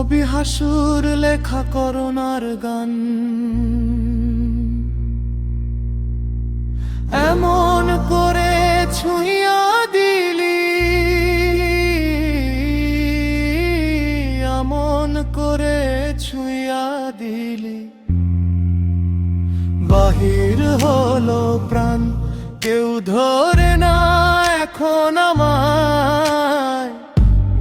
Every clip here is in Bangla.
কবি হাসুর লেখা করুণার গান, এমন করে ছুঁইয়া দিলি, এমন করে ছুঁইয়া দিলি। বাহির হলো প্রাণ, কেউ ধরে না এখন আমায়।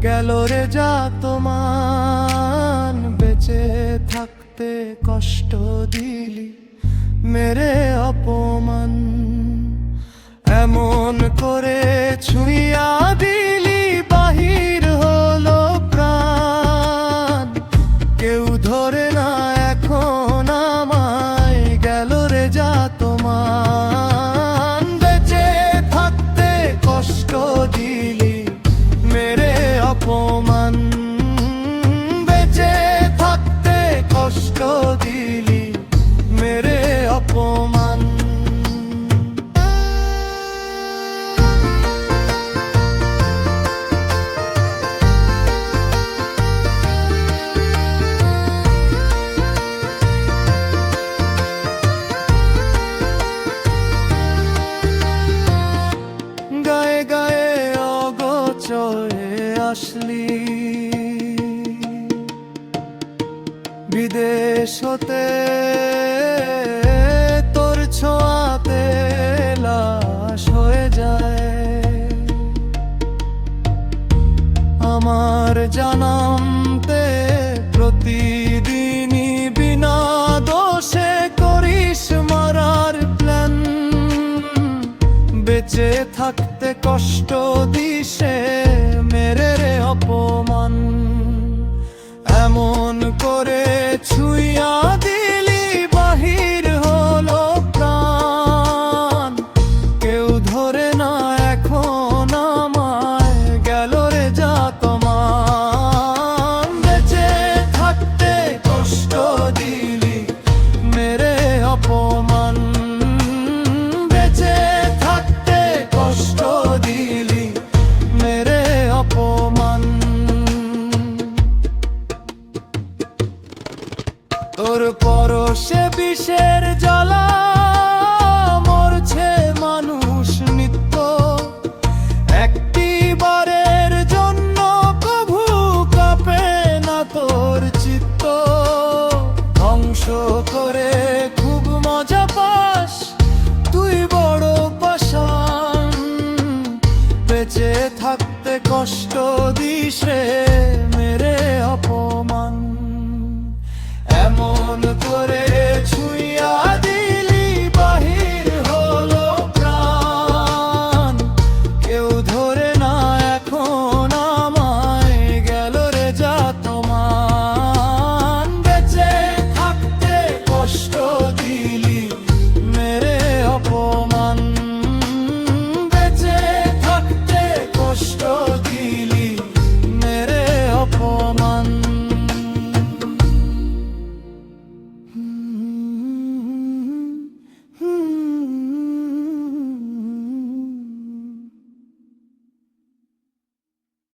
গেল রে যা তোমার, বেঁচে থাকতে কষ্ট দিলি, মেরে অপমান। এমন করে ছুঁইয়া দিলি, বাহির হলো প্রাণ, কেউ ধরে না এখন আমায়। গেল রে যা তোমার, বেঁচে থাকতে কষ্ট দিলি, মেরে অপমান। বেঁচে থাকতে কষ্ট দিলি, মেরে অপমান। গায়ে গায়ে অগোচরে আসলি, বিদেশ হতে তোর ছোঁয়াতে লাশ হয়ে যায়। আমার জানামতে প্রতিদিনই বিনা দোষে করিস মারার প্ল্যান। বেঁচে থাকতে কষ্ট দিশে, মেরে রে অপমান। এমন করে ছুঁইয়া দিলি, বাহির হলো প্রাণ, কেউ ধরে না এখন আমায়। গেল রে যা তোমার, বেঁচে থাকতে কষ্ট দিলি, মেরে অপমান। বেঁচে থাকতে কষ্ট দিলি, মেরে অপমান। তোর পরশে বিষের জ্বালা,